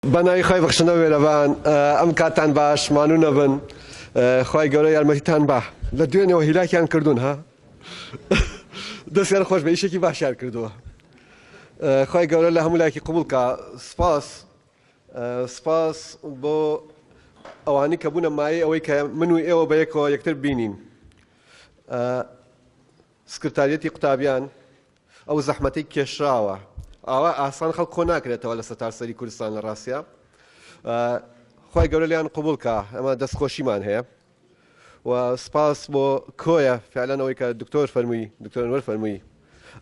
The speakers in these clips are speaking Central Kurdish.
بەناوی خۆی بەخشندە وێرەبان ئەم کاتان باش مانوو نەبن خی گەورە یارمەتیتان با لە دوێنەوە هیلاکیان کردوون ها دەستیان خۆش بە ئیشێکی باشیان کردووە خی گەورە لە هەموو لایەکی قبولکە سپاس بۆ ئەوانی کە بوونە مایە ئەوەی کە من و ئێوە بە یەکەوە یەکتر بینین سکرتاریەتی قوتابیان ئەو زەحمەتەی کێشراوە ئاوا ئاسان خەڵک کۆ ناکرێتەوە لە سەتارسەری کوردستان لە ڕاستیە خی گەورە لیان قبولکە ئەمە دەستخۆشیمان هەیە و سپاس بۆ کۆیە فعلەنەوەی کە دکتۆر فەرمووی دکتۆر ئەنوەر فەرمووی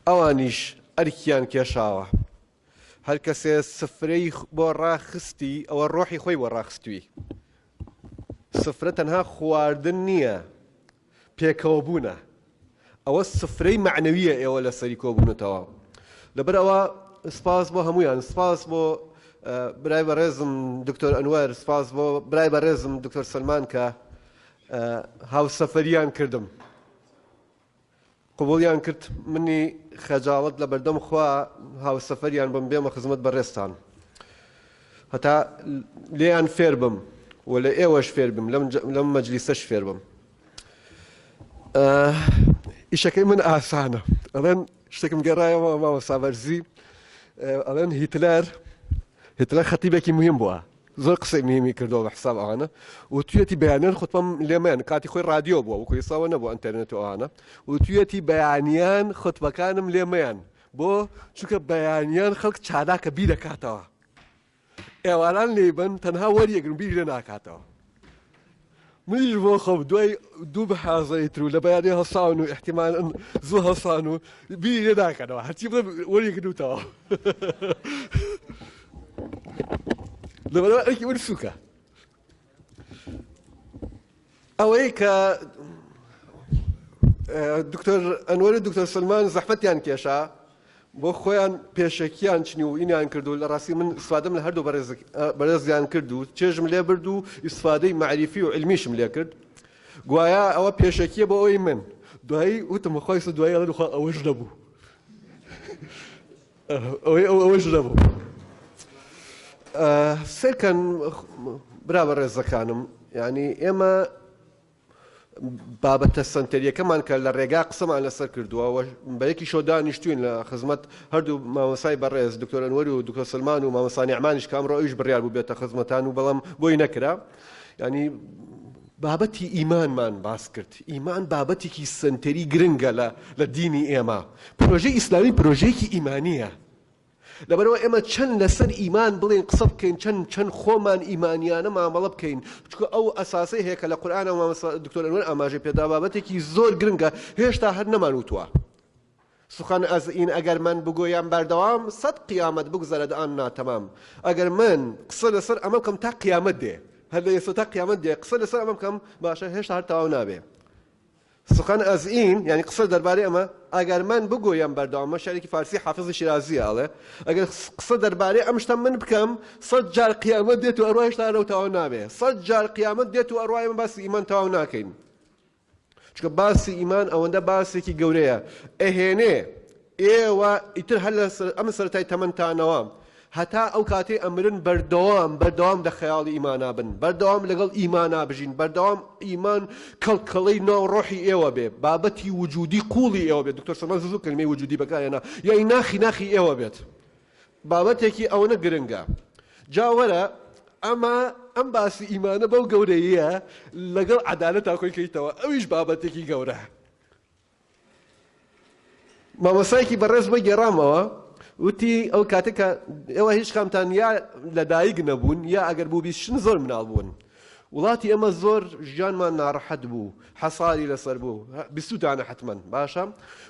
ئەوانیش ئەرکیان کێشاوە هەر کەسێ سفرەی بۆ ڕاخستی ئەوە ڕۆحی خۆی بۆ ڕاخستووی سفرە تەنها خواردن نییە پێکەوە بوونە ئەوە سفرەی معنەویە ئێوە لە سەری کۆبوونەتەوە لەبەر ئەوە سپاس بۆ هەمویان سپاس بۆ برای بەڕێزم دکتۆر ئەنوەر سپاس بۆ برای بەڕێزم دکتۆر سەلمان کە هاوسەفەریان کردم قبوڵیان کرد منی خەجاڵت لە بەردەم خوا هاوسەفەریان بم بێمە خزمەت بەڕێستان هەتا لێیان فێر بم و لە ئێوەش فێر بم لەم مەجلیسەش فێر بم ئیشەکەی من ئاسانە ئەڵێن شتێکم گەڕایەوە مامۆستا بەرزی ئەڵێن هیتلەر خەتیبێکی مهم بووە زۆر قسەی مهمی کردەوە بە حساب ئەوانە و توێتی بەیانیان خۆتمەم لێمەیان کاتی خۆی رادیۆ بووە وەکو ئێستاوە نەبوو ئەنتەرنێت و ئەوانە و توێتی بەیانیان خوتبەکانم لێمەیان بۆ چونکە بەیانیان خەڵک چالاکە بیر دەکاتەوە ئێواران لێبن تەنها وەریەگرن بیر لێ ناکاتەوە منیش بۆ خۆم دوای دوو بە حازەیتر و لە بەیانی هەساون و احتیمالەن زوو هەسان و بیر لێ ناکەنەوە هەرچی بڵێ وەریەگرتەوە لەبەرەوە ئەرکی وەرسووکە ئەوەی کە دکتۆر ئەنوەر و دکتۆر سلمان زەحمەتیان کێشا بۆ خۆیان پێشەکیان چنی و ئینیان کرد و لە ڕاستی من ئیسفادەم لە هەردوو بەڕێزیان کرد و چێژم لێ برد و ئیسفادەی معریفی و علمیشم لێ کرد گوایە ئەوە پێشەکیە بۆ ئەوی من دوایی وتم خۆی دوایی ئەڵێن خوا ئەوەش نەبوو ئەوەش نەبوو سێرکەن برا بەڕێزەکانم یعنی ئێمە بابەتە سنتەریەکەمان کە لە ڕێگا قسەمان لەسەر کردووە بەیەکی شۆ دانیشتوین لە خزمەت هەردوو مامۆسای بەڕێز دکتۆر ئەنوەر و دکتۆر سلمان و مامۆسا نیعمانیش کامڕۆ ئەویش بڕیار بوو بێتە خزمەتان و بەڵام بۆی نەکرا ینی بابەتی ئیمانمان باس کرد ئیمان بابەتێکی سنتەری گرنگە لە دینی ئێمە پرۆژەی ئیسلامی پرۆژەیەکی ئیمانیە لەبەرەوە ئێمە چەند لەسەر ئیمان بڵێن قسە بکەین چەند خۆمان ئیمانیانە مامەڵە بکەین چونکە ئەو ئەساسەی هەیە کە لە قورئانە و دکتۆر ئەنوەر ئاماژەی پێدا بابەتێکی زۆر گرنگە هێشتا هەر نەمانوتووە سخن از این اگر من بگویم بردوام 100 قیامت بگذرد آن ناتمام ئەگەر من قسە لەسەر ئەمە بکەم تا قیامەت دێ هەر لە ئێستا تا قیامەت دێ قسە لەسەر ئەمە بکەم باشە هێشتا هەر تەواو نابێ سخن از این یعنی قسە دەربارەی ئەمە ئەگەر من بگویم بەردەوام شارێکی فارسی حافظی شیرازیە ئەڵێ ئەگەر قسە دەربارەی ئەم شتە من بکەم 100 جار قیامەت دێت و ئەڕوا هێشتا هەرەو تەواو نابێ 100 جار قیامەت دێت و ئەڕوا ئێمە باسی ئیمان تەواو ناکەین چونکە باسی ئیمان ئەوەندە باسێکی گەورەیە ئەهێنێ ئێوە ئیتر هەر لە ئەم سەرەتای تەمەنتانەوە هەتا ئەو کاتێ ئەمرن بەردەوام لە خەیاڵی ئیمانا بن بەردەوام لەگەڵ ئیمانا بژین بەردەوام ئیمان کەڵکەڵەی ناو ڕۆحی ئێوە بێ بابەتی وجودی قوڵی ئێوە بێت دکتۆر سەلمان زوو کەلمەی وجودی بەکارهێنا یعنی ناخی ئێوە بێت بابەتێکی ئەوەنە گرنگە جا وەرە ئەم باسی ئیمانە بەو گەورەیە لەگەڵ عەدالەتا خۆی کەیتەوە ئەویش بابەتێکی گەورە مامۆسایەکی بەڕێز بۆ گێڕامەوە وتی ئەو کاتێک کە ئێوە هیچ کامتان یا لەدایک نەبوون یا ئەگەر بوو بیستشن زۆر مناڵ بوون وڵاتی ئەمە زۆر ژیانمان ناڕەحەت بوو حەساری لەسەر بوو بیستوتانە حتمەن باشە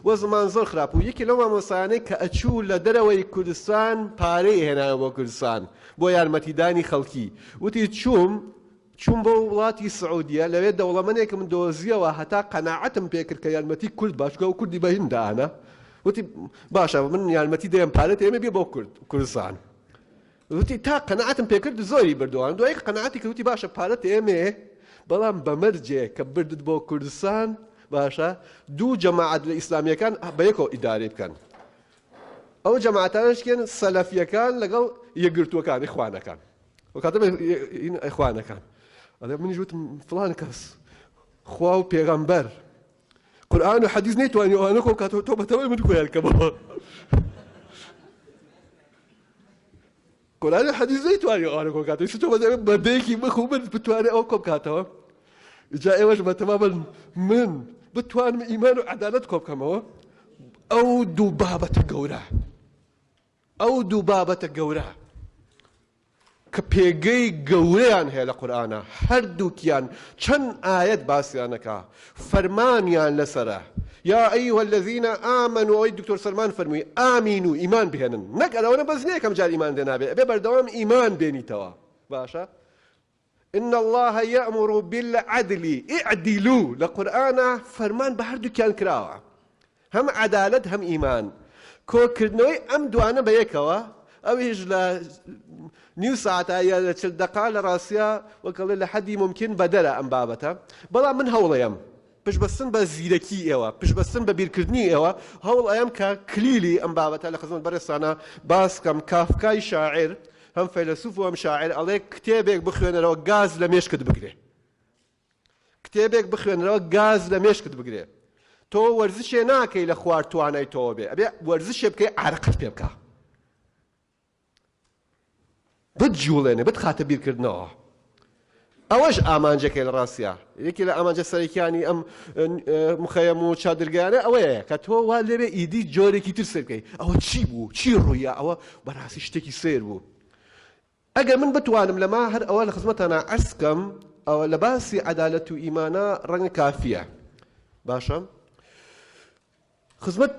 وەزمان زۆر خراپ بوو یەکی لەو مامۆسایانەی کە ئەچوو لە دەرەوەی کوردستان پارەی هێنایە بۆ کوردستان بۆ یارمەتیدانی خەڵکی وتی چوون بۆ وڵاتی سعودیە لەوێ دەوڵەمەندێکم دۆزیەوە هەتا قەناعەتم پێ کرد کە یارمەتی کورد باشکە و کوردی بە هیندانە وتی باشە من یارمەتی دەیەم پارەت ئێمە بێ بۆ کوردستان وتی تا قەناعەتم پێ کرد زۆری بردووان دوای قەناعەتی کردوتی باشە پارەت ئێمێ بەڵام بەمەرجێ کە بردت بۆ کوردستان باشە دوو جەماعەت لە ئیسلامیەکان بە یەکەوە ئیدارەی بکەن ئەو جەماعەتانشکێن سەلەفیەکان لەگەڵ یەکگرتووەکانی خوانەکان وكاتب إخوانا كان هذا من جوت فلان كاس خواو بيغمبر قرآن وحديث نيتواني وأنا كم كاتب توبة تمام من كويل كبار قرآن وحديث نيتواني وأنا كم كاتب توبة تمام بديكي مخوبن بتواني أو كم كاتب جاء وجه تماما من بتوان إيمان وعدالتكم كما أو دبابة الجورة أو دبابة الجورة كبيجي جوريان هي القرآن هردوكيان شن آيات باسيانك فرمانيان لسرة يا أيها الذين آمنوا أي دكتور سلمان فرمي آمنوا إيمان بهن نقل أنا بزني كم جال إيمان دنا ببردوام إيمان بيني توا باشا إن الله يأمر بالعدل اعدلوا لقرآن فرمان بهردوكيان كراوة هم عدالة هم إيمان كو كردنوي أم دوانا بيكوا أو يجلا نيو ساعة يا تشل دقائق لراسيا وقال لحد ممكن بدلا أم بابتها بلا من هول أيام بش بسن بزيدكي إيوا بش بسن ببيركردني إيوا هول أيام ككليلي أم بابتها لخزمة برسانا باس كم كافكاي شاعر هم فيلسوف وهم شاعر عليك كتابك بخوان رو غاز لميش كد بقري كتابك بخوان رو غاز لميش كد بقري تو ورزش ناكي لخوار تواناي تو بي أبي ورزش بكي عرقت بيبكا بتجولينه بتخاطب بيركردنەوە ئەوەش ئامانجەکەی لە ڕاستیە یەکی لە ئامانجە سەرەکیانی ئەم مخەیەم و چادرگایانە ئەوەیە کە تۆ وا لێرە ئیدی جۆرێکی تر سەر بکەی ئەوە چی بوو چی ڕوویە ئەوە بەڕاستی شتێکی سێر بوو ئەگەر من بتوانم لەما هەر ئەوە لە خزمەتانە عەرز بکەم ئەوە لە باسی عەدالەت و ئیمانە ڕەنگە کافیە باشە خزمەت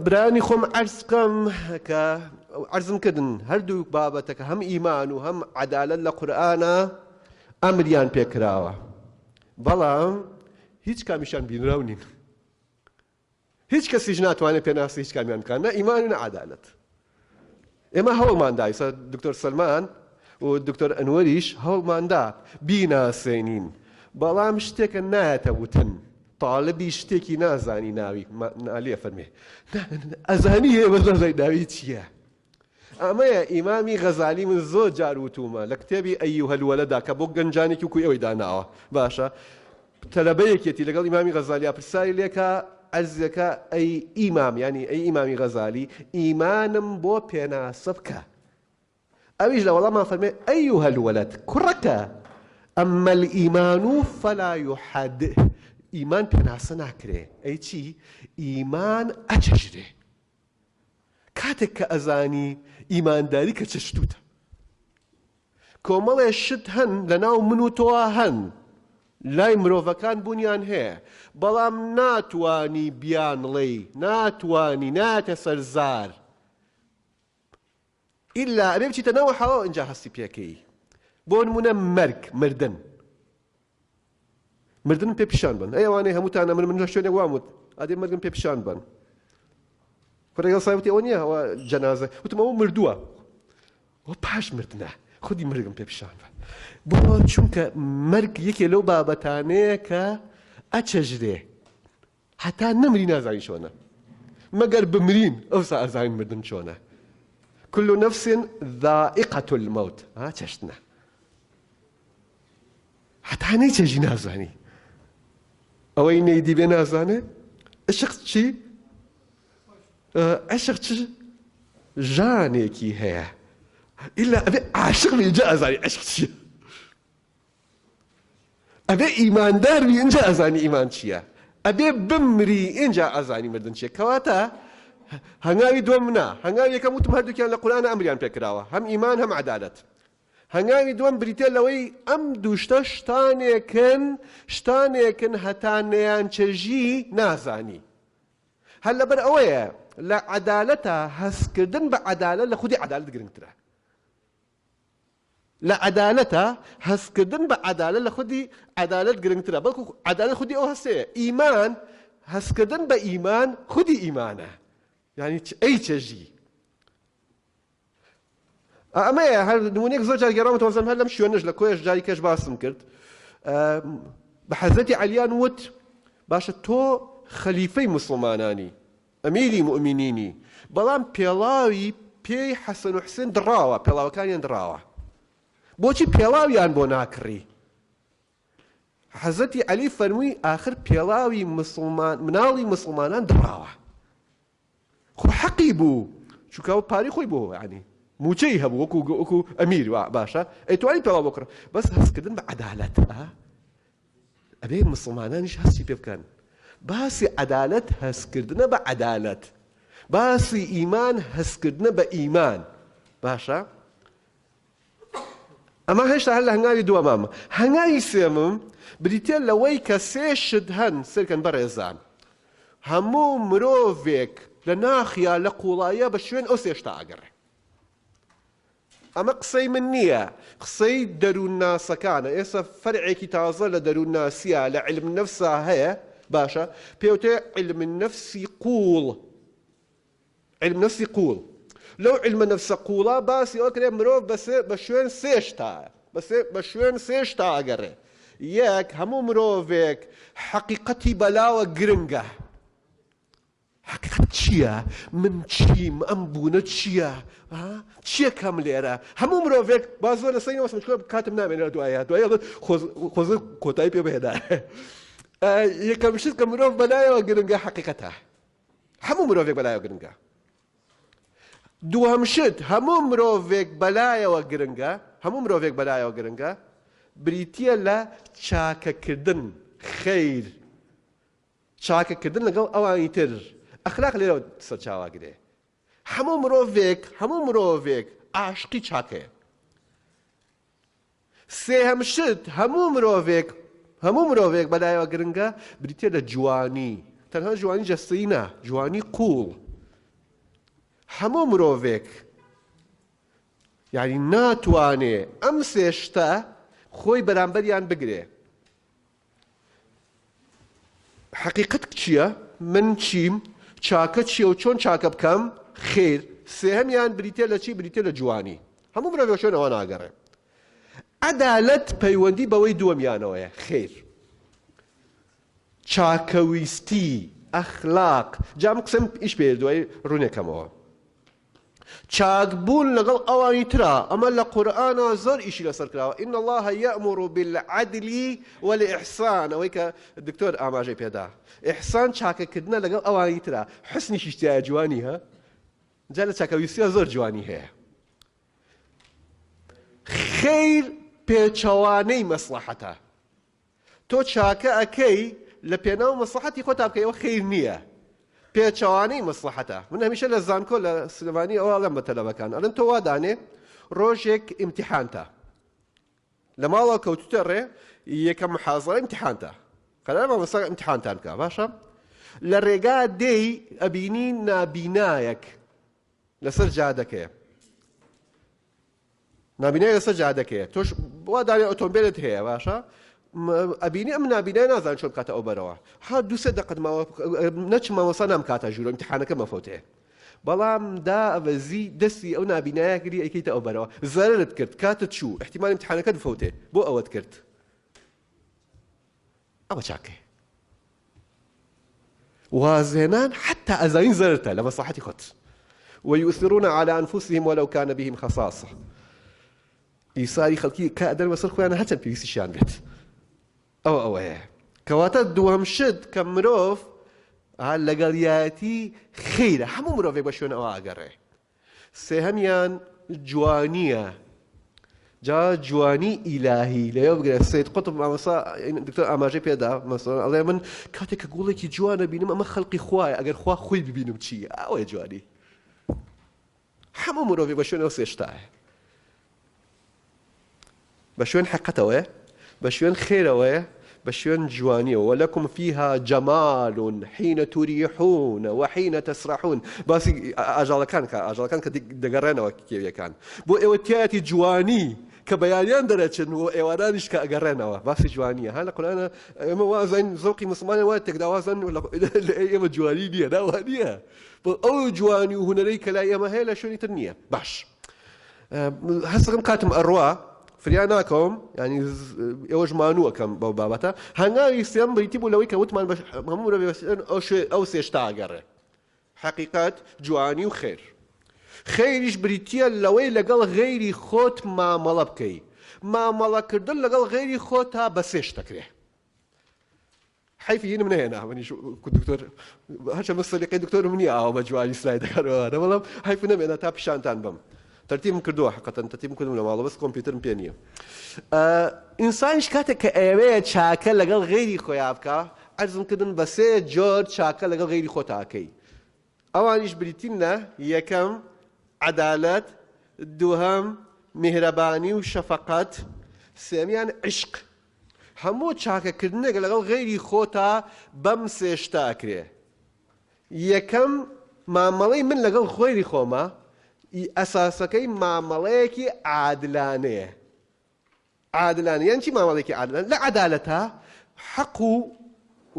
برانی خۆم عەرز بکەم کە عرضم کردن هەردوو بابەتەکە هەم ئیمان و هەم عەدالەت لە قورئانە ئەمریان پێکراوە بەڵام هیچ کامیشان بینراو نین هیچ کەسیش ناتوانێت پێناسی هیچ کامیان بکات نە ئیمان و نە عەدالەت ئێمە هەوڵمان دا دکتۆر سەلمان و دکتۆر ئەنوەریش هەوڵمان دا بیناسێنین بەڵام شتێکە نایەتە وتن طالبی شتێکی نازانی ناوی نالێ فەرمێ ئەزانی هەیە بەس نازانی ناوی چییە ئەمەیە ئیمامی غەزالی من زۆر جار وتومە لە کتێبی ئەیوهە الوەلەدا کە بۆ گەنجانێکی وکوی ئەوەی داناوە باشە تەلەبەیەکێتی لەگەڵ ئیمامی غەزالیا پرسیاری لێکە عەرزەکە ئەی ئیمام یعنی ئەی ئیمامی غەزالی ئیمانم بۆ پێناسە بکە ئەویش لە وەڵامان فەرمێ ئەیوهە الوەلەد کوڕەکە ئەمە الئیمان فەلا یوحەد ئیمان پێناسە ناکرێ ئەی چی ئیمان ئەچەژرێ کاتێک کە ئەزانی ئیمانداری کە چەشتوتە کۆمەڵێ شت هەن لەناو من و تۆوە هەن لای مرۆڤەکان بوونیان هەیە بەڵام ناتوانی بیانڵێی ناتوانی ناتە سەرزار ئیلا ئەبێ بچیتە ناوە حەڵەوە ئینجا هەستی پێکەی بۆ نمونە مەرگ مردن پێ پیشان بن ئەوانەی هەمووتانە من شوێنێک واموت ئادێ مەرگم پێ پیشان بن فڕێگەڵ سایوتی ئەوە نییە ئەوە جەنازە وتم ئەوە مردووە ئەوە پاش مردنە خودی مەرگم پێ پیشان بە بۆ چونکە مەرگ یەکێ لەو بابەتانەیە کە ئەچەژرێ هەتا نەمری نازانی چۆنە مەگەر بمرین ئەوسا ئەزانین مردن چۆنە كل نفس ذائقة الموت چەشتنە هەتا نەیچەژی نازانی ئەوەی نەیدی بێ نازانێ عشق چی عشق چ ژانێکی هەیە ئیلا ئەبێ عاشق بی اینجا ئەزانی عشق چییە ئەبێ ئیماندار بی اینجا ئەزانی ئیمان چییە ئەبێ بمری اینجا ئەزانی مردن چییە کەواتە هەنگاوی دووەم نا هەنگاوی یەکەم وتم هەردووکیان لە قورئانە ئەمریان پێکراوە هەم ئیمان هەم عەدالەت هەنگاوی دووەم بریتێ لەوەی ئەم دوو شتە شتانێکن هەتا نەیانچەژی نازانی هەر لەبەر ئەوەیە لە عەدالەتە هەستکردن بە عەدالەت لە خودی عەدالەت گرنگترە لە عەدالەتە هەستکردن بە عەدالەت لە خودی عەدالەت گرنگترە بەڵکو عەدالەت خودی ئەو هەستەیە ئیمان هەستکردن بە ئیمان خودی ئیمانە یعنی ئەی چەژی ئەمەیە هەر نمونەیەک زۆر جار گێڕامەوە تۆزەم هەر لەم شوێنەش لە کۆیەش جاری کەش باسم کرد بە حەزەتی عەلیان وت باشە تۆ خەلیفەی موسڵمانانی ئەمیری موئمینینی بەڵام پێڵاوی پێی حەسەن و حوسێن دڕاوە پێڵاوەکانیان دڕاوە بۆچی پێڵاویان بۆ ناکڕی؟ حەزەتی عەلی فەرمووی ئاخر پێڵاوی مناڵی مسلمانان دڕاوە. خۆ حەقی بوو، چونکە ئەو پارەی خۆی بوو، یعنی موچەی هەبوو وەکو ئەمیر باشە، ئەیتوانی پێڵاو بکڕ، بەس هەستکردن بە عەدالەت. ئەبێ مسلمانانیش هەستی پێ بکەن. باسی عەدالەت هەستکردنە بە عەدالەت، باسی ئیمان هەستکردنە بە ئیمان. باشە؟ ئەمە هێشتا هەر لە هەنگاوی دووەمامە. هەنگاوی سێمم بریتێ لەوەی کە سێ شت هەن سەرکەن بەڕێزان. هەموو مرۆڤێک لە ناخیا لە قوڵایە بە شوێن ئەو سێ شتە ئەگەڕێ. ئەمە قسەی من نییە، قسەی دەروون ناسەکانە. ئێستا فەرعێکی تازە لە دەروون ناسیە، لە عیلم نەفسا هەیە. باشە؟ پێوتێ عیلم نەفسی قوڵ. عیلم نەفسی قوڵ. لەو عیلمە نەفسە قوڵە باسی ئەوە کرێ مرۆڤ بە شوێن سێ شتایە، بە شوێن سێ شتا ئەگەڕێ. یەک، هەموو مرۆڤێک حەقیقەتی بەلاوە گرنگە. حەقیقەت چییە؟ من چیم؟ ئەم بوونە چییە؟ چییە کەم لێرە؟ هەموو مرۆڤێک با زۆر لەسەر وەسم کاتم نامێنێت دوایە خۆزە کۆتایی پێ بهێدا. یەکەم شت کە مرۆڤ بەلایەوە گرنگە حەقیقەتە. هەموو مرۆڤێک بەلایەوە گرنگە. دووەم شت، هەموو مرۆڤێک بەلایەوە گرنگە، هەموو مرۆڤێک بەلایەوە گرنگە، بریتیە لە چاکەکردن، خەیر، چاکەکردن لەگەڵ ئەوانی تر. ئەخلاق لێرەوە سەرچاواگرێ. هەموو مرۆڤێک عاشقی چاکەیە. سێهەم شت، هەموو مرۆڤێک بەلایەوە گرنگە، بریتیە لە جوانی. تەنها جوانی جەستەیی نا، جوانی قوڵ. هەموو مرۆڤێک یعنی ناتوانێ ئەم سێ شتە خۆی بەرامبەریان بگرێ. حەقیقەت چییە؟ من چیم؟ چاکە چییە و چۆن چاکە بکەم؟ خێر. سێهەمیان بریتێ لە چی؟ بریتێ لە جوانی. هەموو مرۆڤێک شوێن ئەوە ناگەڕێ. عەدالەت پەیوەندی بەوەی دووەمیانەوەیە، خێر. چاکەویستی، ئەخلاق. جام قسەم ئیش پێ دوای ڕوونێکەمەوە. چاکبوون لەگەڵ ئەوانی ترا، ئەمە لە قورئانە زۆر ئیشی لەسەر کراوە. ئین الله یەأمر بالعدل والإحسان، ئەوەی کە دکتۆر ئاماژەی پێدا. ئیحسان چاکەکردنە لەگەڵ ئەوانی ترا. حسنیشیش تایە، جوانی هە؟ جا لە چاکەویستیە زۆر جوانی هەیە. خەیر پێچەوانەی مەسلەحەتە. تۆ چاکە ئەکەی لە پێناو مەسلەحەتی خۆتا بکەیەوە، خەیر نییە. پێچەوانەی مەسلەحەتە. من هەمیشە لە زانکۆ لە سلێمانی ئەوە ئەڵێم بە تەلەبەکان، ئەڵێم تۆ وا دانێ ڕۆژێک ئیمتیحانتە، لە ماڵەوە کەوتوتە ڕێ، یەکەم محازەرە ئیمتیحانتە، قەرارە مامۆستا ئیمتیحانتان بکە. باشە؟ لە ڕێگا دێی ئەبینی نابینایەک لەسەر جادەکەیە. نابینای لەسەر جادەکەیە. تۆش وا دانێ ئۆتۆمبیلت هەیە. باشە؟ ئەبینی ئەم نابینای نازان چۆن بکاتە ئەو بەرەوە. دوو سێ دەقەت نەچم مامۆستا نامکاتە ژوورە، ئیمتیحانەکە مەفەوتێ. بەڵام دا ئەڤەزی دەستی ئەو نابینایە کردی، ئەیکەیتە ئەو بەرەوە، زەرت کرد، کاتت چوو، احتیمال ئیمتیحانەکەت بفەوتێ، بۆ ئەوەت کرد. ئەوە چاکێ. وازهێنان حتا ئەزانین زەرتە لە مەسلحەتی خۆت. ويؤثرون على أنفسهم ولو كان بهم خصاصة. ئیساری خەڵکی کە ئەدەن بەسەر خۆیان هەرچەند پێویستیشیان بێت. ئەوەیە. کەواتە دووەم شت کە مرۆڤ لەگەڵیەتی خەیرە، هەموو مرۆڤێک بە شوێن ئەوە ئەگەڕێ. سێهەمیان جوانیە. جا جوانی ئیلاهی لەوێ بگرێ. سید قوتب مامۆستا دکتۆر ئاماژەی پێدا، مەسەڵەن ئەڵێ من کاتێک کە گوڵێکی جوانە بینم، ئەمە خەڵقی خوایە، ئەگەر خوا خۆی ببینم چییە؟ ئەوەیە جوانی. هەموو مرۆڤێک بە شوێن ئەو سێ شتایە. بە شوێن حەقەتەوەیە، بە شوێن خێرەوەیە، بە شوێن جوانیەوە. وەلەکم فیها جەمال حین توریحون وحین تەسرحون. باسی ئاژاڵەکان کە ئاژاڵەکان کە دەگەڕێنەوە کێویەکان، بۆ ئێوە تایەتی جوانی کە بەیانیان دەرەچن و ئێوارانیش کە ئەگەڕێنەوە. باسی جوانیە. هە لە قورئانە ئێمە وازین زەوقی مسلمانە وایە تێکداوازن لە ئێمە جوانی نییە، داوا نییە. بۆ ئەو جوانی و هونەرەی کە لای ئێمە هەیە لە شوێنی تر نییە. باش هەستەکەم کاتم ئەڕوا فریان ناکەم، ینی ئێوە ژمانووەکەم بەو بابەتە. هەنگاوی سێم بریتی بوو لەوەی کە وتمان هەموو ئەو سێ شتا ئەگەڕێ: حەقیقەت، جوانی و خێر. خێریش بریتیە لەوەی لەگەڵ غەیری خۆت مامەڵە بکەی. مامەڵەکردن لەگەڵ غێری خۆ تا بە سێش دەکرێ حیفی هینم نهێنا منیش دکتۆر هەرچە مەسەلەکەی دکتۆرم نییە ئاوا بە جوانی سلای دەکەڕەوە بەڵام حیف نەمێنە تا پیشانتان بم تەرتیبم کردووە حقەتەن تەرتیبم کردم لە ماڵەوە بەس کۆمپیوترم پێ نییە ئینسانیش کاتێک کە ئەوەیە چاکە لەگەڵ غێری خۆیان بکە عەرزم کردن بە سێ جۆر چاکە لەگەڵ غێری خۆ تاکەی ئەوانیش بریتینە یەکەم عەدالەت دووهەم میهرەبانی و شەفەقەت سێمیان عشق هەموو چاکەکردنێک لەگەڵ غێری خۆتا بەم سێشتا ئەکرێ یەکەم مامەڵەی من لەگەڵ خۆیری خۆمە ئەساسەکەی مامەڵەیەکی عادلانەیە عادلانە یان چی مامەڵەیەکی عادلانە لە عەدالەتە حەق و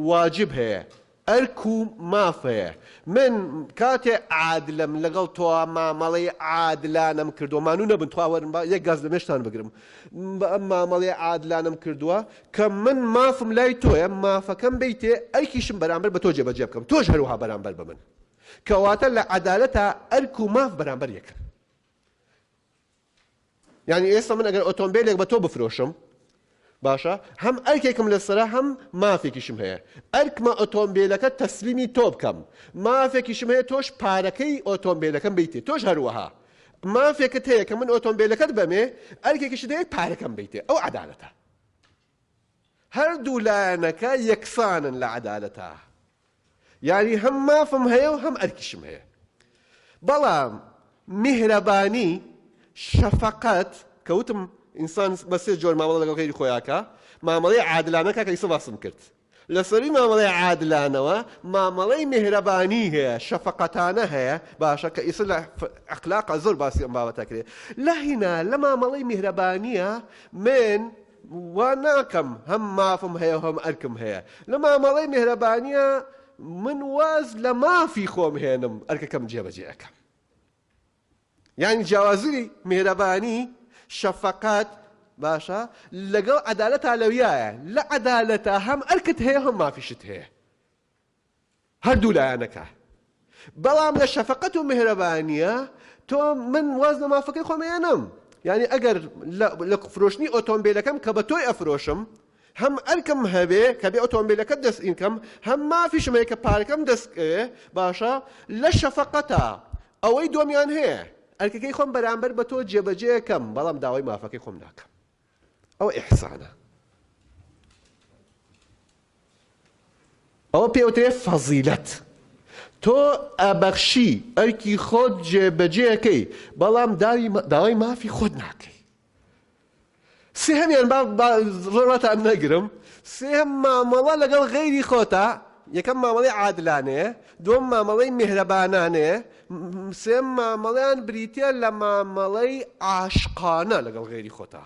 واجب هەیە ئەرک و ماف هەیە من کاتێ عادلم لەگەڵ تۆ مامەڵەی عادلانەم کردووە مانوو نەبن تواوەرن یەک گاز لە مێشتان بگرم ئەم مامەڵەی عادلانەم کردووە کە من مافم لای تۆیە مافەکەم بیتێ ئەرکیشم بەرامبەر بە تۆ جێبەجێ بکەم تۆش هەروەها بەرامبەر بە من کەواتە لە عەدالەتە ئەرک و ماف بەرامبەر یەکن یعنی ئێستا من ئەگەر ئۆتۆمبیلێک بە تۆ بفرۆشم باشە هەم ئەرکێکم لەسەرە هەم مافێکیشم هەیە ئەرکمە ئۆتۆمبیلەکە تەسلیمی تۆ بکەم مافێکیشم هەیە تۆش پارەکەی ئۆتۆمبیلەکەم بیتێ تۆش هەروەها مافێکت هەیە کە من ئۆتۆمبیلەکەت بەمێ ئەرکێکیشت هەیە پارەکەم بیتێ ئەو عەدالەتە هەردوو لایەنەکە یەکسانن لە عەدالەتە یعنی هەم مافم هەیە و هەم ئەرکیشم هەیە بەڵام میهرەبانی شەفەقەت کەوتم ئینسان بە سێ جۆر مامەڵە لەگەڵ غێری خۆیاکە مامەڵەی عادلانەکە کە ئیسە باسم کرد لەسەری مامەڵەی عادلانەوە مامەڵەی میهرەبانی هەیە شەفەقەتانە هەیە باشە کە ئیسە لە ئەخلاقە زۆر باسی ئەم بابەتە کرێ لە هینا لە مامەڵەی میهرەبانیە من وا ناکەم هەم مافم هەیە و هەم ئەرکم هەیە لە مامەڵەی میهرەبانیە من واز لە مافی خۆم هێنم ئەرکەکەم جێبەجێ ئەەکەم یعنی جیاوازی میهرەبانی شەفەقەت باشە لەگەڵ عەدالەتە لەویایە لە عەدالەتە هەم ئەرکت هەیە هەم مافیشت هەیە هەردوو لایەنەکە بەڵام لە شەفەقەت و میهرەبانیە تۆ من واز لە مافەکەی خۆم هێنم یعنی ئەگەر لە فرۆشتنی ئۆتۆمبیلەکەم کە بە تۆی ئەفرۆشم هەم ئەرکم هەبێ کە بێ ئۆتۆمبیلەکەت دەست ئینکەم هەم مافیشم هەیە کە پارەکەم دەستکەوێ باشە لە شەفەقەتە ئەوەی دۆمیان هەیە ئەرکەکەی خۆم بەرامبەر بە تۆ جێبەجێەکەم بەڵام داوای مافەکەی خۆم ناکەم ئەوە ئیحسانە ئەوە پێوترێ فەزیلەت تۆ ئەبەخشی ئەرکی خۆت جێبەجێەکەی بەڵام داوای مافی خۆت ناکەی سێهەمیان ڕۆڵەتان نەگرم سێهەم مامەڵە لەگەڵ غێری خۆتە یەکەم مامەڵەی عادلانەیە دووەم مامەڵەی میهرەبانانەیە سێم مامەڵەیان بریتە لە مامەڵەی عاشقانە لەگەڵ غێری خۆتە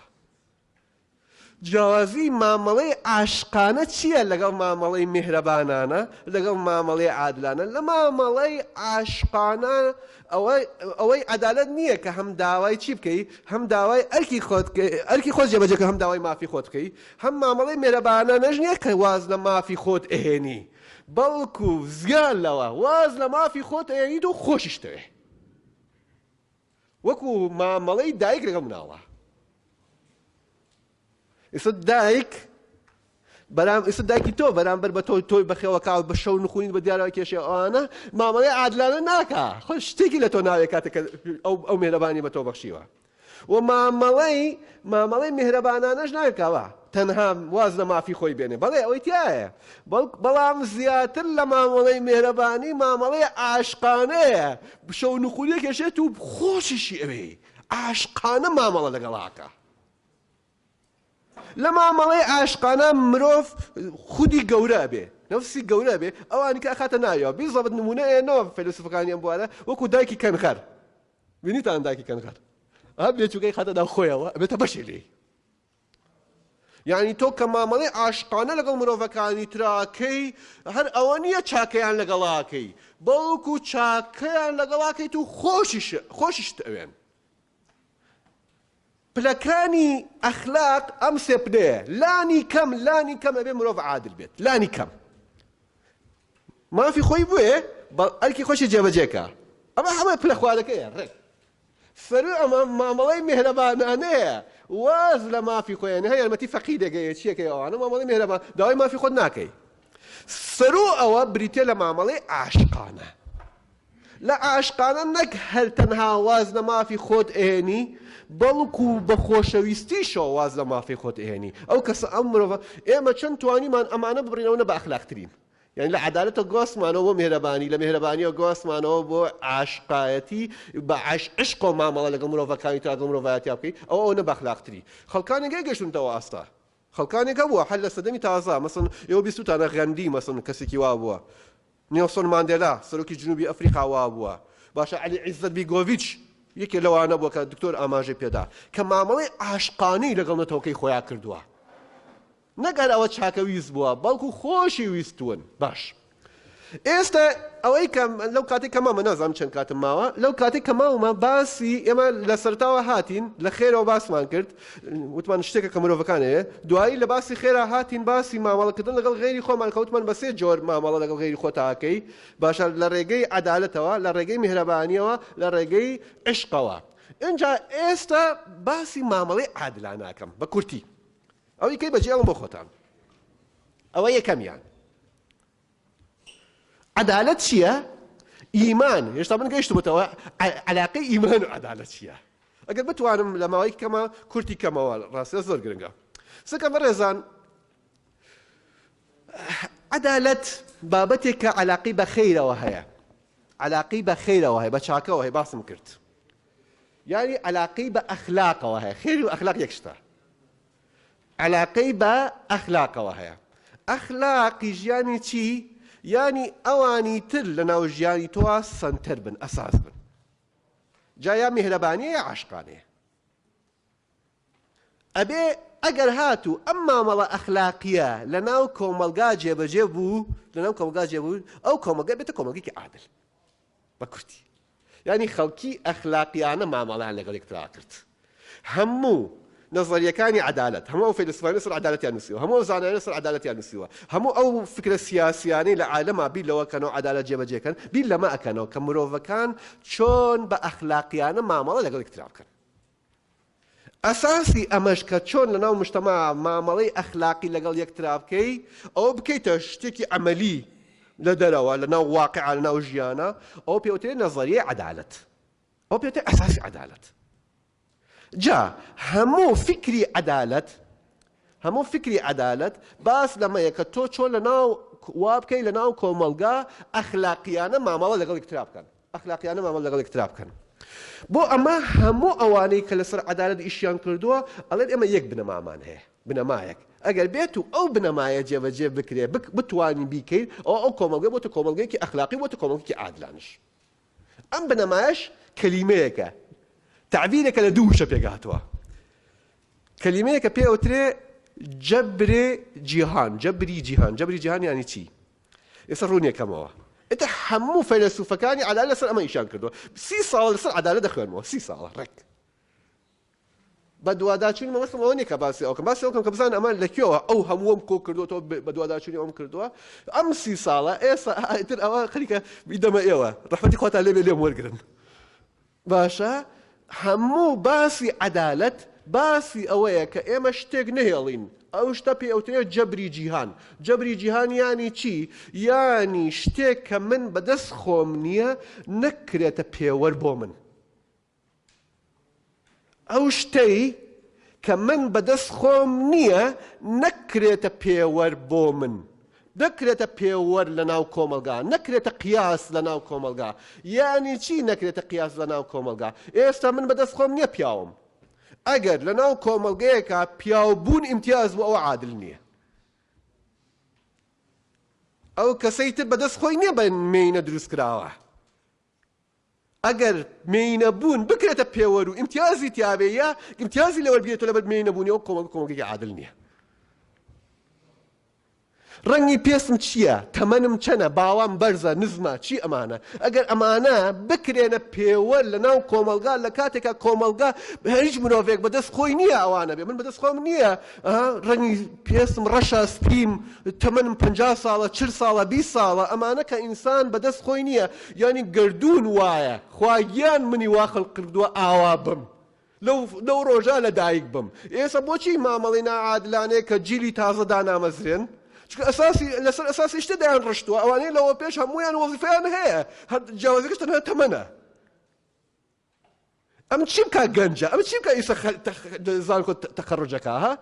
جیاوازی مامەڵەی عاشقانە چییە لەگەڵ مامەڵەی میهرەبانانە لەگەڵ مامەڵەی عادلانە لە مامەڵەی عاشقانە ئەوەی عەدالەت نییە کە هەم داوای چی بکەی هەم داوای ئەرکی خۆت جێبەجێکە هەم داوای مافی خۆت بکەی هەم مامەڵەی میهرەبانانەش نییە کە واز لە مافی خۆت ئەهێنی بەڵکو زیان لەوە واز لە مافی خۆت ئەهێنیت و خۆشیشتەوێ وەکو مامەڵەی دایک لەگەڵ مناڵە ئێستا دایکی تۆ بەرامبەر بە تۆی بەخێوەکە بە شەو نخوێنیت بە دیارەوە کێشێ ئەوانە مامەڵەی عادلانە ناکە خۆش شتێکی لە تۆ ناوێ کاتێک ئەو میهرەبانی بە تۆ بەخشیوە و مامەڵەی میهرەبانانەش ناکەوە تەنها واز لە مافی خۆی بێنێ بەڵێ ئەوەی تایە بەڵام زیاتر لە مامەڵەی میهرەبانی مامەڵەی عاشقانەیە شەو نخوێنیە کێشێت و خۆشیشی ئەوەی عاشقانە مامەڵە لەگەڵاکە لە مامەڵەی عاشقانە مرۆڤ خودی گەورە بێ نەفسی گەورە بێ ئەوانی کە ئەخاتە نایەوە بیزەبت نمونەیەنەوە فەیلسوفەکانی ئەم بوارە وەکو دایکی کەنخەر بینیتان دایکی کەنخەر ئەم بێچووکەی خاتە ناو خۆیەوە ئەبێتە بەشێ لێی یعنی تۆ کە مامەڵەی عاشقانە لەگەڵ مرۆڤەکانی تراکەی هەر ئەوە نییە چاکەیان لەگەڵاکەی بەڵکو چاکەیان لەگەڵاکەیت و خۆشیشت ئەوێن پلەکانی ئەخلاق ئەم سێ پلەیە لانی کەم ئەبێ مرۆڤ عادل بێت لانی کەم مافی خۆی بوێ ئەرکی خۆشی جێبەجێکە ئەمە هەمە پلە خوادەکەیە ڕێک فەرو ئەمە مامەڵەی میهرەبانانەیە واز لە مافی خۆیان هەیە یارمەتی فەقی دەگەیە چیەکەی ئەوانە مامەڵەی مێرەبان داوای مافی خۆت ناکەی سەرۆ ئەوە بریتێ لە مامەڵەی عاشقانە لە عاشقانە نەک هەر تەنها واز لە مافی خۆت ئێنی بەڵکو بە خۆشەویستیشەوە واز لە مافی خۆت ئێنی ئەو کەسە ئەم مرۆڤە ئێمە چەند توانیمان ئەمانە ببڕینەوە بە ئەخلاقترین یعنی لە عەدالەتە گۆستمانەوە بۆ مێرەبانی لە مێرەبانیەوە گۆستمانەوە بۆ عاشقایەتی بە عشق و مامەڵە لەگەڵ مرۆڤەکانی تا لەگەڵ مرۆڤایەتیا بکەی ئەوە نە بە ئەخلاقتری خەڵکانێک گەیشتونەوە ئاستا خەڵکانێک بووە هەر لە سەدەمی تازە مەسەڵەن ئێوە بیستوتانە غەندی مەسەڵەن کەسێکی وا بووە نیلسۆن ماندێلا سەرۆکی جنوبی ئەفریقا وا بووە باشە عەلی عیزەت بیگۆڤیچ یەکێ لەوانە بووە کە دکتۆر ئاماژەی پێدا کە مامەڵەی عاشقانەی لەگەڵ نەتەوەکەی خۆیان کردووە نەگەر ئەوە چاکەویست بووە بەڵکو خۆشی ویستون باش ئێستا ئەوەی کە لەو کاتێک کە مامە نازانم چەند کاتم ماوە لەو کاتێک کە ماومە باسی ئێمە لە سەرتاوە هاتین لە خێرەوە باسمان کرد وتمان شتێکە کە مرۆڤەکان هەیە دوایی لە باسی خێرا هاتین باسی مامەڵەکردن لەگەڵ غێری خۆمان کەوتمان بە سێ جۆر مامەڵە لەگەڵ غێری خۆ تاکەی باشە لە ڕێگەی عەدالەتەوە لە ڕێگەی میهرەبانیەوە لە ڕێگەی عشقەوە اینجا ئێستا باسی مامەڵەی عادلانە ناکەم بە کورتی ئەوەی کەی بەجێڵم بۆ خۆتان ئەوە یەکەمیان عەدالەت چییە؟ ئیمان هێشتا من گەیشتمەوە عەلاقەی ئیمان و عەدالەت چییە؟ ئەگەر بتوانم لە ماوەی کەمە کورتی کەمەوە ڕاستە زۆر گرنگە سەکە بەڕێزان عەدالەت بابەتێک کە عەلاقەی بە خەیرەوە هەیە عەلاقەی بە خەیرەوە هەیە بە چاکەوە هەیە باسم کرد یعنی عەلاقەی بە ئەخلاقەوە هەیە خێر و ئەخلاق یەک شتە عەلاقەی بە ئەخلاقەوە هەیە ئەخلاقی ژیانی چی؟ یعنی ئەوانی تر لە ناو ژیانی تۆ سەنتەر بن ئەساس بن جا یا میهرەبانیە یا عاشقانەیە ئەبێ ئەگەر هاتوو ئەم مامەڵە ئەخلاقیە لە ناو کۆمەلگا جێبەجێ بوو لە ناو کۆمەلگا جێبوو ئەو کۆمەلگا بێتە کۆمەلگەیەکی عادل بە کورتی یعنی خەڵکی ئەخلاقیانە مامەڵیان لەگەڵ یەکترا کرد هەموو نظریەکانی عەدالەت هەموو ئەو فەیلسوفانە سەر عەدالەتیان نووسیوە هەموو ئەو زانایانە سەر عەدالەتیان نووسیوە هەموو ئەو فکرە سیاسیانەی لە عالەما بیر لەوەکەنەوە عەدالەت جێبەجێکەن بیر لەمە ئەکەنەوە کە مرۆڤەکان چۆن بە ئەخلاقیانە مامەڵە لەگەڵ یەکترا بکەن ئەساسی ئەمەش کە چۆن لەناو مجتەماع مامەڵەی ئەخلاقی لەگەڵ یەکترا بکەی ئەوە بکەیتە شتێکی عەمەلی لە دەرەوە لەناو واقعە لەناو ژیانە ئەوە پێوترێ نەزەریەی عەدالەت ئەوە پێوترێ ئەساسی عەدالەت جا هەموو فکری عەدالەت باس لەمەیە کە تۆ چۆن لەناو وا بکەی لەناو کۆمەلگا ئەخلاقیانە مامەڵە لەگەڵ یەکترا بکەن ئەخلاقیانە مامەڵە لەگەڵ یەکترا بکەن بۆ ئەمە هەموو ئەوانەی کە لەسەر عەدالەت ئیشیان کردووە ئەڵێن ئێمە یەک بنەمامان هەیە بنەمایەک ئەگەر بێت و ئەو بنەمایە جێبەجێ بکرێ بتوانی بیکەیت ئەو کۆمەلگە بۆتە کۆمەلگەیەکی ئەخلاقی بۆتە کۆمەلگەیەکی عادلانش ئەم بنەمایەش کەلیمەیەکە تعبیرێکە لە دوو وشە پێکهاتووە کەلیمەیەکە پێوترێ جەبری جیهان یعنی چی؟ ئێستا ڕوونیەکەمەوە ئێتە هەموو فەیلسوفەکانی عەدالەت لەسەر ئەمە ئیشان کردووە 30 ساڵ لەسەر عەدالەت دەخوێنمەوە 30 ساڵە ڕێک بە دوواداچوونی مەمەسڵ ئەوە نییە کە باسی ئەوکەم باسی ئەوکەم کە بزانن ئەمە لەکوێوە ئەو هەمووەم کۆ کردوەوە بە دوواداچوونی ئەوم کردووە ئەم 30 ساڵە ئێستا ئایتر ئەوە خەریکە بیدەمە ئێوە ڕەحمەتی خواتان لێم وەرگرن باشە هەموو باسی عەدالەت باسی ئەوەیە کە ئێمە شتێک نهێڵین ئەو شتە پێوترێ جەبری جیهان یانی چی؟ یانی شتێک کە من بەدەست خۆم نییە نەکرێتە پێوەر بۆ من ئەو شتەی کە من بەدەست خۆم نییە نەکرێتە پێوەر بۆ من نەکرێتە پێوەر لە ناو کۆمەلگا نەکرێتە قیاس لە ناو کۆمەلگا یانی چی نەکرێتە قیاس لە ناو کۆمەلگا ئێستا من بەدەست خۆم نییە پیاوم ئەگەر لە ناو کۆمەلگەیەکە پیاوبوون ئیمتیاز بوو ئەوە عادل نییە ئەو کەسەی تر بەدەست خۆی نییە بە مێینە دروست کراوە ئەگەر مێینە بوون بکرێتە پێوەر و ئیمتیازی تیاابەیە ئیمتیازی لەوە بێتەوە لەبەر مێینە بوونیەوە کۆمەلگەیەکی عادل نییە ڕەنگی پێسم چییە؟ تەمەنم چەنە؟ باوام بەرزە؟ نزمە؟ چی ئەمانە؟ ئەگەر ئەمانە بکرێنە پێوەر لە ناو کۆمەلگا لە کاتێکە کۆمەلگا هیچ مرۆڤێک بەدەست خۆی نییە ئەوانە بێ من بەدەست خۆم نییە ڕەنگی پێسم ڕەشە سپیم تەمەنم 50 ساڵە 40 ساڵە 20 ساڵە ئەمانە کە ئینسان بەدەست خۆی نییە یانی گردوون وایە خواگیان منی واخەڵ کردووە ئاوا بم لەو ڕۆژە لە دایک بم. ئێستا بۆچی مامەڵی ناعادلانەیە کە جیلی تازە دانامەزرێن؟ چونکە لەسەر ئەساسی شتە دایان ڕشتووە، ئەوانەیە لەوە پێش هەموویان وەزیفەیان هەیە، جیاوازیەکەش تەنها تەمەنە. ئەم چی بکە گەنجە؟ ئەم چی بکە ئیسە زانکۆ تەخەڕوجەکە؟ ها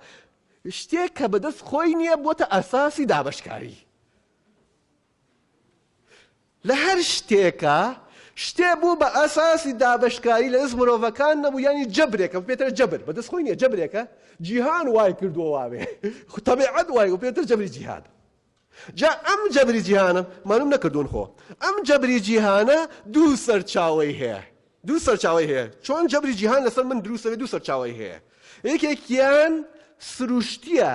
شتێک کە بەدەست خۆی نییە بۆتە ئەساسی دابەشکاری. لە هەر شتێکە شتێ بوو بە ئەساسی دابەشکاری لە دەست مرۆڤەکان نەبوو، ینی جەبرێکە پێترە جەبر، بەدەست خۆی نییە جەبرێکە، جیهان وای کردووە واوێ، تەبیعەت وای و پێتر جەبری جیهان. جا ئەم جەبری جیهانە مانوم نەکردوون خۆ، ئەم جەبری جیهانە دوو سەرچاوەی هەیە، دوو سەرچاوەی هەیە. چۆن جەبری جیهان لەسەر من دروستەوێ دوو سەرچاوەی هەیە. یەکێکیان سروشتیە،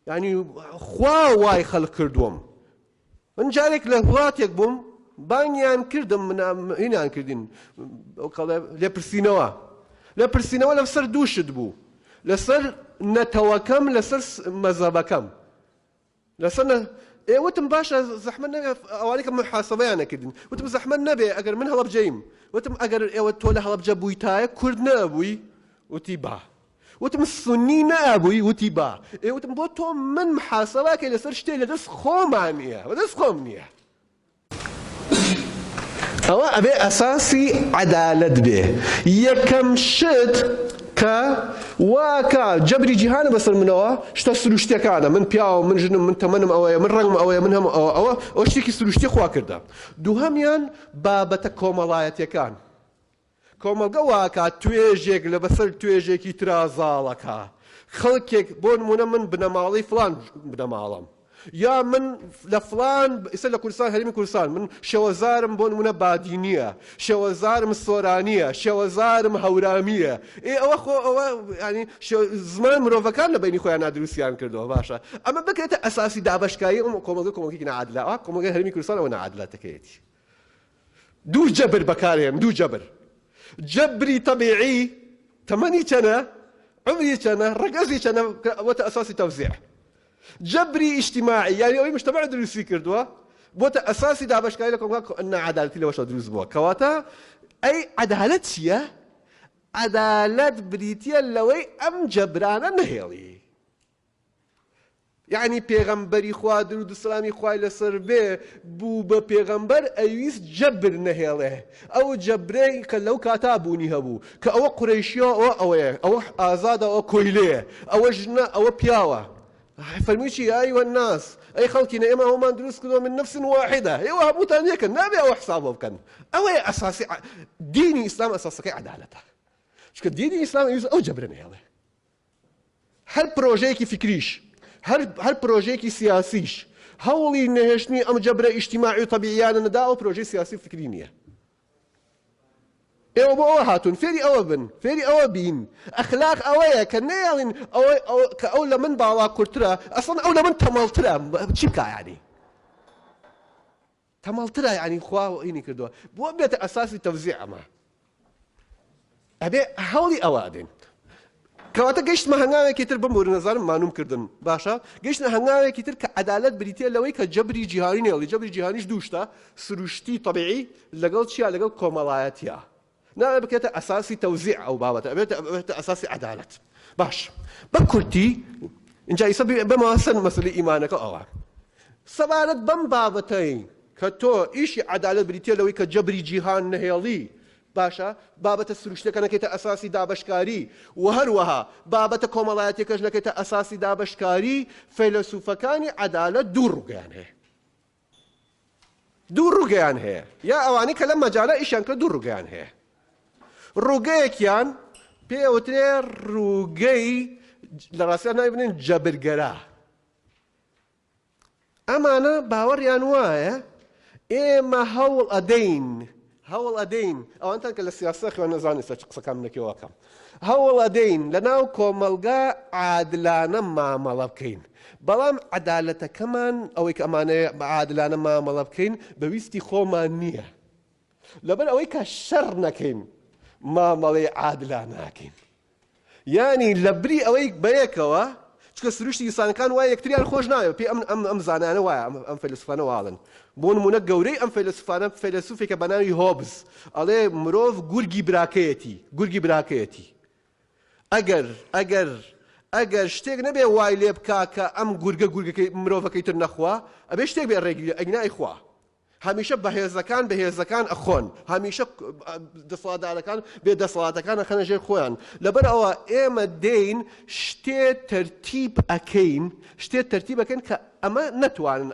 ینی خوا وای خەڵق کردووم. من جارێک لە وڵاتێک بووم بانگیان کردم، هینیان کردین لێپرسینەوە، لێپرسینەوە لەسەر دوو شت بوو، لەسەر نەتەوەکەم لەسەر مەزەبەکەم. لەسەر وتم باشە زەحمەت نەبێ ئەوانەی کە محاسەبەیان نەکردین، وتم زەحمەت نەبێ ئەگەر من هەڵەبجەیم، وتم ئەگەر ئێوە تۆ لە هەڵەبجە بوویتایە کورد نەبووی؟ وتی با. وتم سنی نەبووی؟ وتی با. وتم بۆ تۆ من محاسەبەکەی لەسەر شتێک لەدەست خۆمان نییە، بەدەست خۆم نییە. ئەوە ئەبێ ئەساسی عەدالەت بێ. یەکەم شت کە واکە جەبری جیهانە بەسەر منەوە شتە سروشتیەکانە، من پیاوە، من ژنم، من تەمەنم ئەوەیە، من ڕەنگم ئەوەیە، من هەم ئەوە شتێکی سروشتی خوا کردە. دووهەمیان بابەتە کۆمەڵایەتیەکان. کۆمەلگە واکە توێژێک لە بەسەر توێژێکی ترازاڵەکە، خەڵکێک بۆ نمونە من بنەماڵی فڵان بنەماڵم، یا من لە فڵان ئێستا لە کوردستان هەرێمی کوردستان من شێوەزارم بۆ نمونە بادینیە، شێوەزارم سۆرانیە، شێوەزارم هەورامیە. ئەوە ینی زمان مرۆڤەکان لە بینی خۆیان نادروستیان کردەوە. باشە ئەمە بکرێتە ئەساسی دابەشکاری ئەم کۆمەلگەی نەعادلە. کۆمەلگەی هەرێمی کوردستان ئەوە نەعادلەتەکەیەتی. دوو جەبر بەکارهێن، دوو جەبر. جەبری طەبیعی تەمەنی چەنە، عمری چەنە، ڕەگەزی چەنە، وەتە ئەساسی تەوزیع. جەبری ئیجتیماعی یعنی ئەوەی مجتەمع دروستی کردووە بۆتە ئەساسی دابەشکاری لە کۆمەلگا نەعادالەتی لەوەشە دروست بووە. کەواتە ئەی عەدالەت چییە؟ عەدالەت بریتیە لەوەی ئەم جەبرانە نەهێڵی. یعنی پێغەمبەری خوا درود و سەلامی خوای لەسەر بێ بوو بە پێغەمبەر ئەویست جەبر نەهێڵێ. ئەو جەبرەی کە لەو کاتا بوونی هەبوو کە ئەوە قوڕەیشیە، ئەوەیە، ئەوە ئازادە، ئەوە کۆیلەیە، ئەوە ژنە، ئەوە پیاوە. فەرمووی چی؟ یا ئەیوە الناس، ئەی خەڵکینە ئێمە هەموومان دروست کردووە من نەفس واحدە، ئێوە هەمووتان یەکن، نابێ ئەوە حسابە بکەن. ئەوەیە ئەساسی دینی ئیسلام، ئەساسەکەی عەدالەتە. چونکە دینی ئیسلام ئەویست ئەو جەبرە نەهێڵێ. هەر پرۆژەیەکی فکریش، هەر پرۆژەیەکی سیاسیش هەوڵی نەهێشتنی ئەم جەبرە ئیجتیماعی و طەبیعییانە نەدا، ئەو پرۆژەی سیاسی فکری نییە. ئێوە بۆ ئەوە هاتوون، فێری ئەوە بن، فێری ئەوە بین. ئەخلاق ئەوەیە کە نەیەڵین کە ئەو لە من باڵا کورتترە، ئەسڵەن ئەو لە من تەمەڵترە. چی بکە یعنی؟ تەمەڵترە، یعنی خوا ئینی کردووە. بۆ بێتە ئەساسی تەوزیع ئەمە ئەبێ هەوڵی ئەوە ئەدەین. کەواتە گەیشتمە هەنگاوێکی تر بم نەزانم مانوم کردن باشە، گەیشتە هەنگاوێکی تر کە عەدالەت بریتیە لەوەی کە جەبری جیهانی نێڵی. جەبری جیهانیش دوو شتە، سروشتی طەبیعی لەگەڵ چیە؟ لەگەڵ کۆمەڵایەتیە. نابێ بکرێتە ئەساسی تەوزیع ئەو بابەتە، ئەبێتە ئەساسی عەدالەت. باش بە کورتی اینجا ئیسا بمەوە سەر مەسەلەی ئیمانەکە ئەوە سەبارەت بەم بابەتەی کە تۆ ئیشی عەدالەت بریتیە لەوەی کە جەبری جیهان نەهێڵی. باشە بابەتە سروشتەکە نەکەیتە ئەساسی دابەشکاری، و هەروەها بابەتە کۆمەڵایەتیەکەش نەکەیتە ئەساسی دابەشکاری. فەیلسوفەکانی عەدالەت دوو ڕووگەیان هەیە، دوو ڕووگەیان هەیە، یا ئەوانەی کە لەم مەجالە ئیشیان کە دوو ڕووگەیان هەیە. ڕووگەیەکیان پێوترێ ڕووگەی لە ڕاستیان ناوی بنێن جەبرگەرا. ئەمانە باوەڕیان وایە ئێمە هەوڵ ئەدەین ئەوانتان کە لە سیاسە خوێن نەزانێت چ قسەکان منەکەوەکەم، هەوڵ ئەدەین لەناو کۆمەلگا عادلانە مامەڵە بکەین، بەڵام عەدالەتەکەمان ئەوەی کە ئەمانەیە عادلانە مامەڵە بکەین بەویستی خۆمان نییە، لەبەر ئەوەی کە شەڕ نەکەین مامەڵەی عادلانە ناکەین. یعنی لە بری ئەوەی بەیەکەوە چکە سروشتی ئینسانەکان وایە یەکتریان خۆش ناوێت، پێ ئەم زانانە وایە، ئەم فەیلسوفانە واڵن. بۆ نمونە گەورەی ئەم فەیلسوفانە فەیلسوفێکە بە ناوی هۆبز ئەڵێ مرۆڤ گورگی براکەیەتی. ئەگەر شتێک نەبێ وای لێ بکا کە ئەم گورگەکەی مرۆڤەکەی تر نەخوا ئەبێ شتێک بێ ڕێگری ئەگنای خوا هەمیشە بەهێزەکان ئەخۆن هەمیشە دەسەڵاتدارەکان بێدەسەڵاتەکان ئەخەنە ژێر خۆیان لەبەر ئەوە ئێمە دێین شتێ تەرتیب ئەەکەین کە ئەمە نەتوانن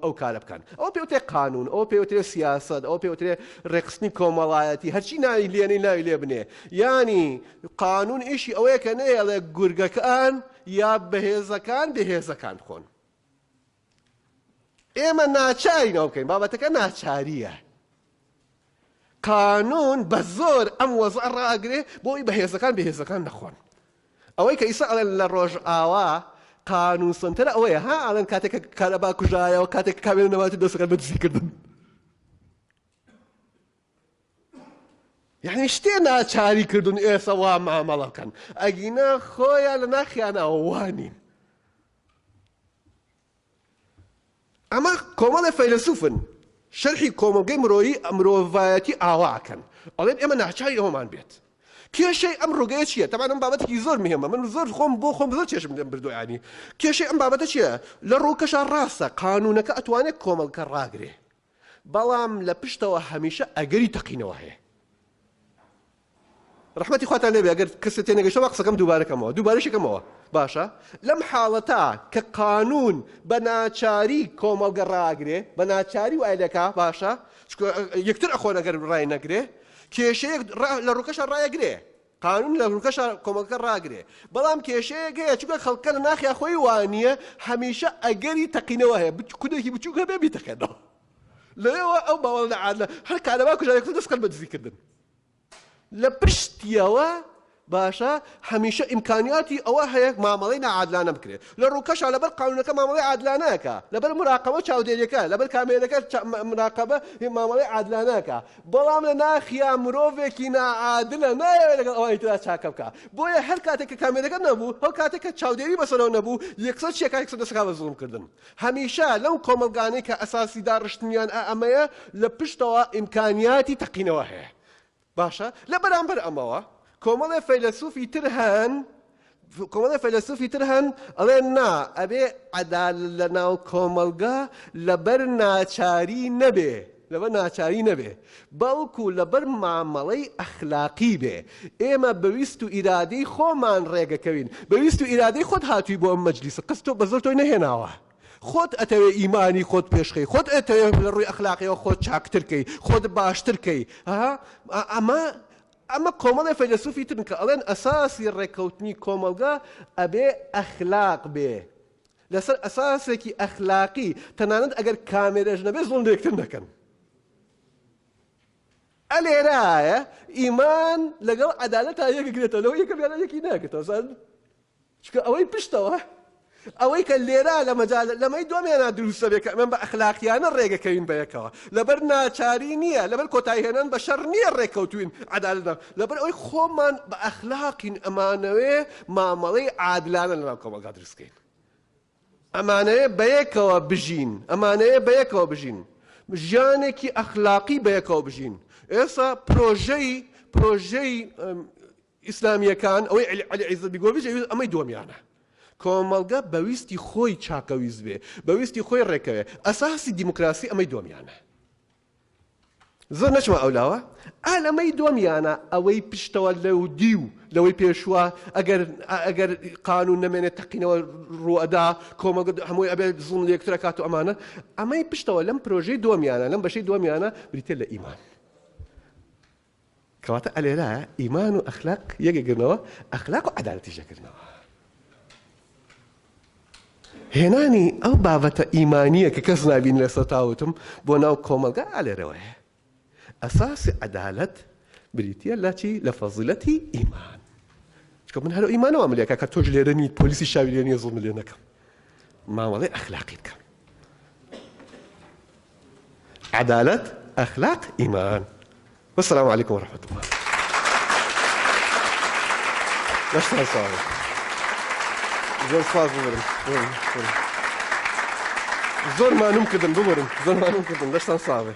ئەو کارە بکەن ئەوە پێوتێ قانون ئەوە پێوترێ سیاسەت ئەوە پێوترێ ڕێخستنی کۆمەڵایەتی هەرچی ناوی لێنەی ناوی لێ بنێ یانی قانون ئیشی ئەوەیە کە نەیەڵێ گورگەکان یا بەهێزەکان خۆن ئێمە ناچاری ناو بکەین بابەتەکە ناچاریە قانون بە زۆر ئەم وەزع ڕاگرێ بۆی بەهێزەکان نەخۆن ئەوەی کە ئیسا ئەڵێن لە ڕۆژ ئاوا قانون سنتەرە ئەوەیە ها ئەڵێن کاتێک کە کارەبا کوژایەوە کاتێک کامێر نەماتی دەستەکان بەدزیکردن یعنی شتێ ناچاری کردن ئێستا وا مامەڵە بکەن ئەگینە خۆیان لە ناخیانەوە وانین ئەمە کۆمەڵی فەیلسوفن شەرحی کۆمەلگەی مرۆڤایەتی ئاواکەن ئەڵێن ئێمە ناچاری ئەومان بێت کێشەی ئەم ڕووگەیە چییە؟ تەمان ئەم بابەتێکی زۆر مهمە من زۆر خۆم زۆر چێشم لێم بردووە ینی کێشەی ئەم بابەتە چییە؟ لە ڕووکەشە ڕاستە قانونەکە ئەتوانێت کۆمەڵگە ڕاگرێ بەڵام لە پشتەوە هەمیشە ئەگەری تەقینەوە هەیە ڕەحمەتی خواتان لێبێ ئەگەر کەسێک تێنەگەیشتەوە قسەکەم دووبارەشەکەمەوە باشە لەم حاڵەتە کە قانون بە ناچاری کۆمەڵگە ڕاگرێ بە ناچاری وای لێکا باشە یەکتر ئەخۆن ئەگەر ڕای نەگرێ کێشەیەک لە ڕووکەشە ڕایەگرێ قانون لە ڕووکەشە کۆمەڵگە ڕاگرێ بەڵام کێشەیەک هەیە چونکە خەڵکە لە ناخیا خۆی وانییە هەمیشە ئەگەری تەقینەوە هەیە کودێکی بچووک هەبێ بیتەکەنەوە لەوێەوە ئەو باوەڵ نەعادلە هەر کارەبا کوژایەکتر دەستکەن بە دزیکردن لە پشتیەوە باشە هەمیشە ئیمکانیاتی ئەوە هەیە مامەڵەی نەعادلانە بکرێت لە ڕووکەشە لەبەر قانونەکە مامەڵەی عادلانەکە لەبەر مراقەبە چاودێریەکە لەبەر کامێرەکە مراقەبە مامەڵەی عادلانەکە بەڵام لە ناخیا مرۆڤێکی ناعادلە نایەوێت لەگەڵ ئەوانی ترا چاکە بکە بۆیە هەر کاتێک کە کامێرەکە نەبوو هەر کاتێک کە چاودێری بەسەرەوە نەبوو یەکسەر چیەکە دەستەکە بە زوڵمکردن هەمیشە لەو کۆمەلگانەی کە ئەساسی داڕشتنیان ئەمەیە لە پشتەوە ئیمکانیاتی تەقینەوە هەیە باشە لە بەرامبەر ئەمەوە کۆمەڵی فەیلسوفی تر هەن ئەڵێن نا ئەبێ عەدالەت لە ناو کۆمەلگا لەبەر ناچاری نەبێ بەڵکو لەبەر مامەڵەی ئەخلاقی بێ ئێمە بەویست و ئیرادەی خۆمان ڕێگەکەوین بەویست و ئیرادەی خۆت هاتووی بۆ ئەم مەجلیسە قسە تۆ بە زۆر تۆی نەهێناوە خۆت ئەتەوێ ئیمانی خۆت پێشخەی خۆت ئەتەوێ لە ڕووی ئەخلاقیەوە خۆت چاکترکەی خۆت باشترکەی ئەمە کۆمەڵی فەیلسوفی ترن کە ئەڵێن ئەساسی ڕێکەوتنی کۆمەلگا ئەبێ ئەخلاق بێ لەسەر ئەساسێکی ئەخلاقی تەنانەت ئەگەر کامێرەش نەبێ زۆڵ لێکتر نەکەن ئەلێرایە ئیمان لەگەڵ عەدالەتا یەکگرێتەوە لەوە یەکەم یانە یەکی ناکرێتەوە چونکە ئەوەی پشتەوە ئەوەی کە لێرا لە مەجال لەمەی دومیانە دروستە بێ کە ئەمە بە ئەخلاقیانە ڕێگەکەوین بە یەکەوە لەبەر ناچاری نییە لەبەر کۆتایهێنان بە شەڕ نییە ڕێکەوتوین عەدالەتە لەبەر ئەوەی خۆمان بە ئەخلاقین ئەمانەوێ مامەڵەی عادلانە لەناو کۆمەلگا دروستکەین ئەمانەیە بەیەکەوە بژین ژیانێکی ئەخلاقی بەیەکەوە بژین ئێستا پرۆژەی ئیسلامیەکان ئەوەی عەلی عیزت بیگۆڤیچ ئەمەی دومیانە کۆمەلگا بەویستی خۆی چاکەویست بێ بەویستی خۆی ڕێکەوێ ئەساسی دیموکراسی ئەمەی دومیانە زۆر نەچمە ئەولاوە ئەمەی دومیانە ئەوەی پشتەوە لەو دیو لەوەی پێشوە ئەگەر قانون نەمێنێت تەقینەوە ڕوئەدا کۆمەلگا هەمووی ئەبێت زوڵم لە یەکتر ئەکات و ئەمانە ئەمەی پشتەوە لەم پرۆژەی دومیانە لەم بەشەی دومیانە بریتێ لە ئیمان کەواتە ئەلێرایە ئیمان و ئەخلاق یەکێکردنەوە ئەخلاق و عەدالەتی یەکێکردنەوە هێنانی ئەو بابەتە ئیمانیە کە کەس نابین لە سەتاوتم بۆ ناو کۆمەلگا ئالێرەوەیە ئەساسی عەدالەت بریتە لە چی لە فەزیلەتی ئیمان چکە من هەرو ئیمانەوە ملیاکە کە تۆش لێرە نیت پۆلیسی شاوی لێ نییە زوڵم لێ نەکەم مامەڵەی ئەخلاقی بکەم عەدالەت ئەخلاق ئیمان والسلام عليكم ورحمة الله بەشتان ساڵ زۆر سپاس ببرم زۆر مانوم کردن ببرم زۆر مانوم کردن بەشتان ساڵێ